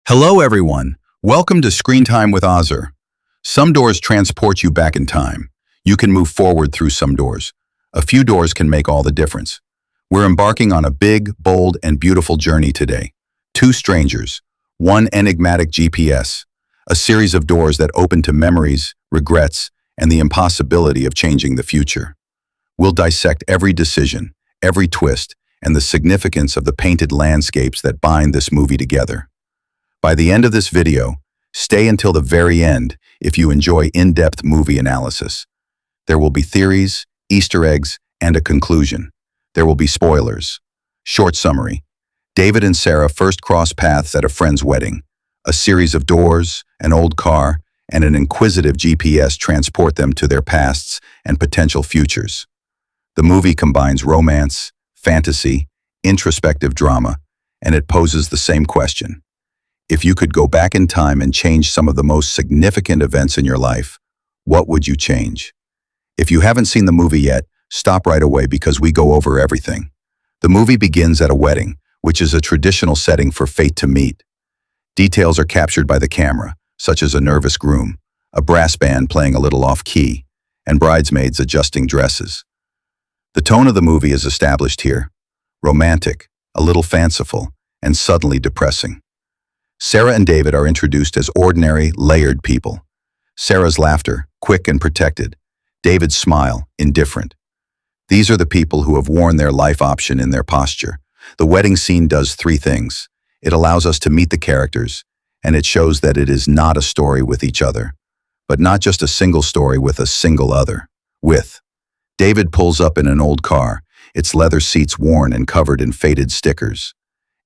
Hello everyone, welcome to Screen Time with Ozzer. Some doors transport you back in time. You can move forward through some doors. A few doors can make all the difference. We're embarking on a big, bold, and beautiful journey today. Two strangers, one enigmatic GPS, a series of doors that open to memories, regrets, and the impossibility of changing the future. We'll dissect every decision, every twist, and the significance of the painted landscapes that bind this movie together. By the end of this video, stay until the very end if you enjoy in-depth movie analysis. There will be theories, Easter eggs, and a conclusion. There will be spoilers. Short summary. David and Sarah first cross paths at a friend's wedding. A series of doors, an old car, and an inquisitive GPS transport them to their pasts and potential futures. The movie combines romance, fantasy, introspective drama, and it poses the same question. If you could go back in time and change some of the most significant events in your life, what would you change? If you haven't seen the movie yet, stop right away because we go over everything. The movie begins at a wedding, which is a traditional setting for fate to meet. Details are captured by the camera, such as a nervous groom, a brass band playing a little off-key, and bridesmaids adjusting dresses. The tone of the movie is established here: romantic, a little fanciful, and suddenly depressing. Sarah and David are introduced as ordinary, layered people. Sarah's laughter, quick and protected. David's smile, indifferent. These are the people who have worn their life option in their posture. The wedding scene does three things. It allows us to meet the characters, and it shows that it is not a story with each other, but not just a single story with a single other. David pulls up in an old car, its leather seats worn and covered in faded stickers.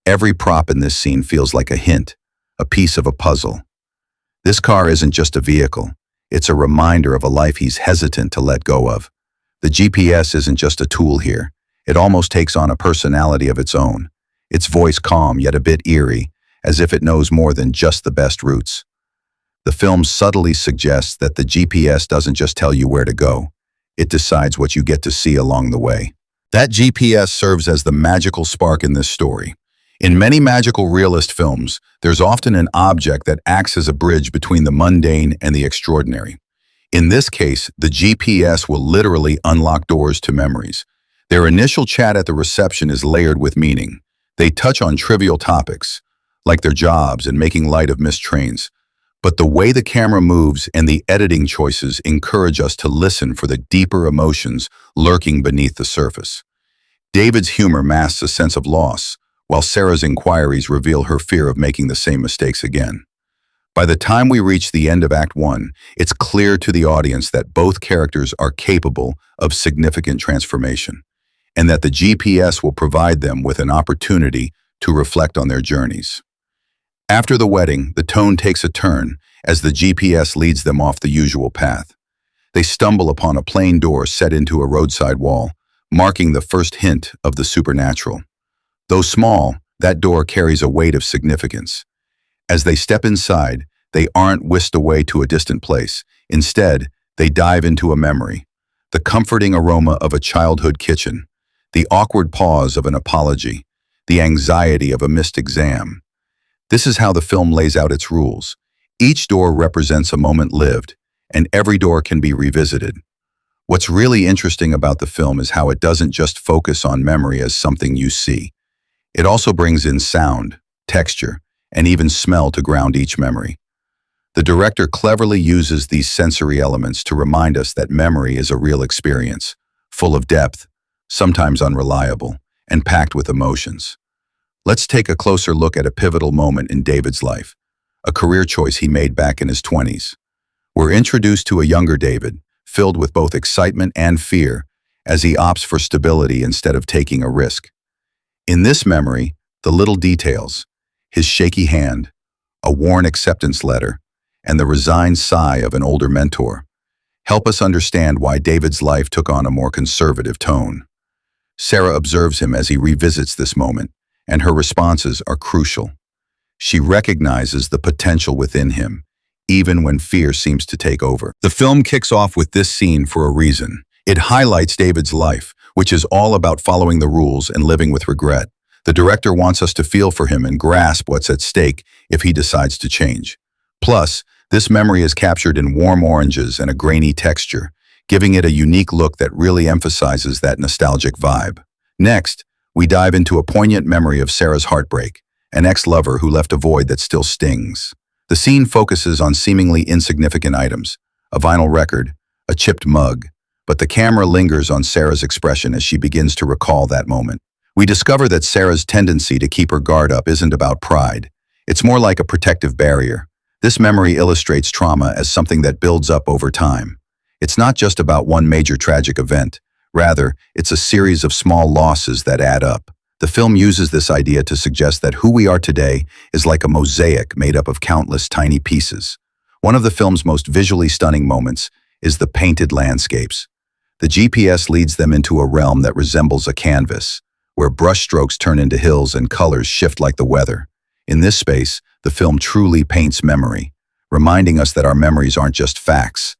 Every prop in this scene feels like a hint, a piece of a puzzle. This car isn't just a vehicle. It's a reminder of a life he's hesitant to let go of. The GPS isn't just a tool here. It almost takes on a personality of its own. Its voice calm yet a bit eerie, as if it knows more than just the best routes. The film subtly suggests that the GPS doesn't just tell you where to go. It decides what you get to see along the way. That GPS serves as the magical spark in this story. In many magical realist films, there's often an object that acts as a bridge between the mundane and the extraordinary. In this case, the GPS will literally unlock doors to memories. Their initial chat at the reception is layered with meaning. They touch on trivial topics, like their jobs and making light of missed trains. But the way the camera moves and the editing choices encourage us to listen for the deeper emotions lurking beneath the surface. David's humor masks a sense of loss, while Sarah's inquiries reveal her fear of making the same mistakes again. By the time we reach the end of Act 1, it's clear to the audience that both characters are capable of significant transformation, and that the GPS will provide them with an opportunity to reflect on their journeys. After the wedding, the tone takes a turn as the GPS leads them off the usual path. They stumble upon a plain door set into a roadside wall, marking the first hint of the supernatural. Though small, that door carries a weight of significance. As they step inside, they aren't whisked away to a distant place. Instead, they dive into a memory. The comforting aroma of a childhood kitchen, the awkward pause of an apology, the anxiety of a missed exam. This is how the film lays out its rules. Each door represents a moment lived, and every door can be revisited. What's really interesting about the film is how it doesn't just focus on memory as something you see. It also brings in sound, texture, and even smell to ground each memory. The director cleverly uses these sensory elements to remind us that memory is a real experience, full of depth, sometimes unreliable, and packed with emotions. Let's take a closer look at a pivotal moment in David's life, a career choice he made back in his 20s. We're introduced to a younger David, filled with both excitement and fear, as he opts for stability instead of taking a risk. In this memory, the little details, his shaky hand, a worn acceptance letter, and the resigned sigh of an older mentor, help us understand why David's life took on a more conservative tone. Sarah observes him as he revisits this moment, and her responses are crucial. She recognizes the potential within him, even when fear seems to take over. The film kicks off with this scene for a reason. It highlights David's life, which is all about following the rules and living with regret. The director wants us to feel for him and grasp what's at stake if he decides to change. Plus, this memory is captured in warm oranges and a grainy texture, giving it a unique look that really emphasizes that nostalgic vibe. Next, we dive into a poignant memory of Sarah's heartbreak, an ex-lover who left a void that still stings. The scene focuses on seemingly insignificant items, a vinyl record, a chipped mug, but the camera lingers on Sarah's expression as she begins to recall that moment. We discover that Sarah's tendency to keep her guard up isn't about pride. It's more like a protective barrier. This memory illustrates trauma as something that builds up over time. It's not just about one major tragic event. Rather, it's a series of small losses that add up. The film uses this idea to suggest that who we are today is like a mosaic made up of countless tiny pieces. One of the film's most visually stunning moments is the painted landscapes. The GPS leads them into a realm that resembles a canvas, where brushstrokes turn into hills and colors shift like the weather. In this space, the film truly paints memory, reminding us that our memories aren't just facts.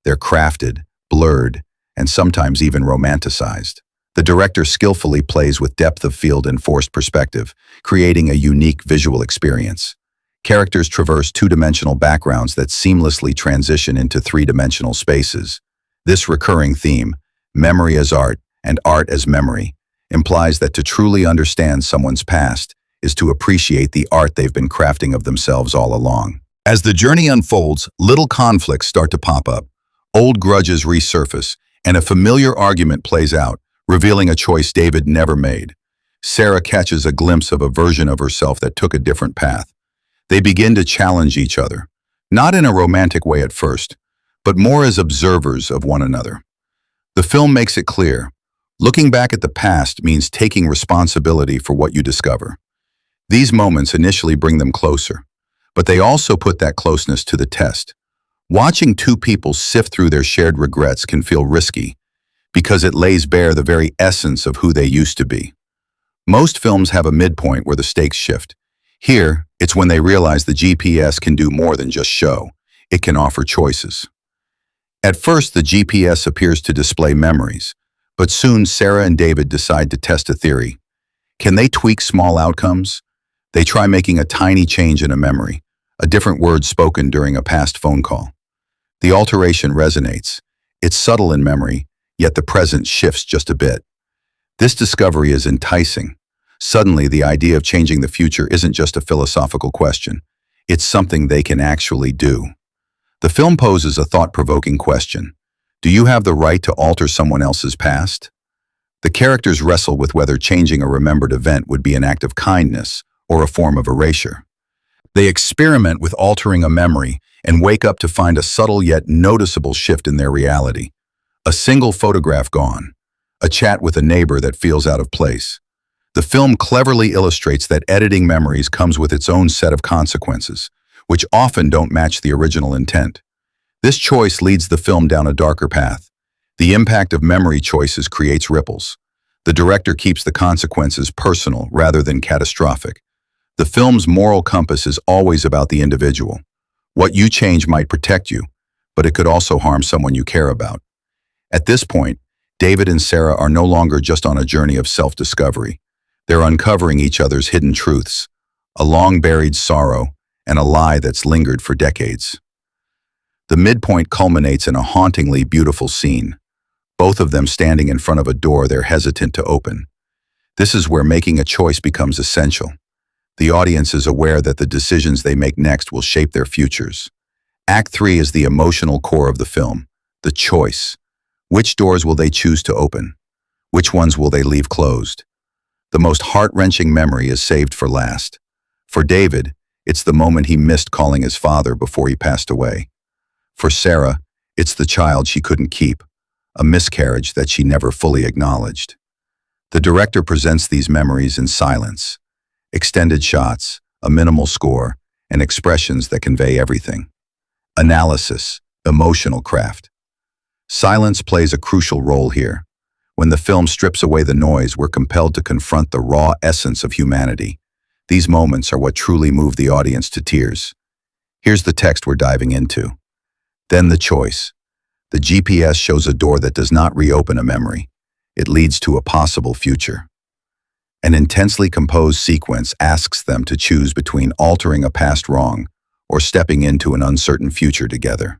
They're crafted, blurred, and sometimes even romanticized. The director skillfully plays with depth of field and forced perspective, creating a unique visual experience. Characters traverse two-dimensional backgrounds that seamlessly transition into three-dimensional spaces. This recurring theme, memory as art and art as memory, implies that to truly understand someone's past is to appreciate the art they've been crafting of themselves all along. As the journey unfolds, little conflicts start to pop up. Old grudges resurface, and a familiar argument plays out, revealing a choice David never made. Sarah catches a glimpse of a version of herself that took a different path. They begin to challenge each other, not in a romantic way at first, but more as observers of one another. The film makes it clear, looking back at the past means taking responsibility for what you discover. These moments initially bring them closer, but they also put that closeness to the test. Watching two people sift through their shared regrets can feel risky because it lays bare the very essence of who they used to be. Most films have a midpoint where the stakes shift. Here, it's when they realize the GPS can do more than just show. It can offer choices. At first, the GPS appears to display memories, but soon Sarah and David decide to test a theory. Can they tweak small outcomes? They try making a tiny change in a memory, a different word spoken during a past phone call. The alteration resonates. It's subtle in memory, yet the present shifts just a bit. This discovery is enticing. Suddenly, the idea of changing the future isn't just a philosophical question. It's something they can actually do. The film poses a thought-provoking question. Do you have the right to alter someone else's past? The characters wrestle with whether changing a remembered event would be an act of kindness or a form of erasure. They experiment with altering a memory and wake up to find a subtle yet noticeable shift in their reality. A single photograph gone, a chat with a neighbor that feels out of place. The film cleverly illustrates that editing memories comes with its own set of consequences, which often don't match the original intent. This choice leads the film down a darker path. The impact of memory choices creates ripples. The director keeps the consequences personal rather than catastrophic. The film's moral compass is always about the individual. What you change might protect you, but it could also harm someone you care about. At this point, David and Sarah are no longer just on a journey of self-discovery. They're uncovering each other's hidden truths, a long-buried sorrow, and a lie that's lingered for decades. The midpoint culminates in a hauntingly beautiful scene, both of them standing in front of a door they're hesitant to open. This is where making a choice becomes essential. The audience is aware that the decisions they make next will shape their futures. Act 3 is the emotional core of the film, the choice. Which doors will they choose to open? Which ones will they leave closed? The most heart-wrenching memory is saved for last. For David, it's the moment he missed calling his father before he passed away. For Sarah, it's the child she couldn't keep, a miscarriage that she never fully acknowledged. The director presents these memories in silence. Extended shots, a minimal score, and expressions that convey everything. Analysis, emotional craft. Silence plays a crucial role here. When the film strips away the noise, we're compelled to confront the raw essence of humanity. These moments are what truly move the audience to tears. Here's the text we're diving into. Then the choice. The GPS shows a door that does not reopen a memory. It leads to a possible future. An intensely composed sequence asks them to choose between altering a past wrong or stepping into an uncertain future together.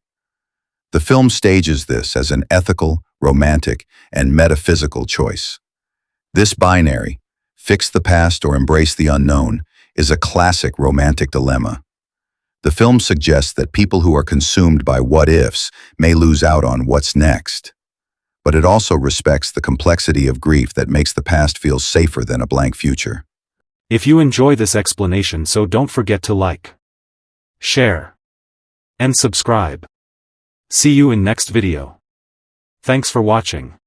The film stages this as an ethical, romantic, and metaphysical choice. This binary, fix the past or embrace the unknown, is a classic romantic dilemma. The film suggests that people who are consumed by what-ifs may lose out on what's next. But it also respects the complexity of grief that makes the past feel safer than a blank future. If you enjoy this explanation, so don't forget to like, share, and subscribe. See you in next video. Thanks for watching.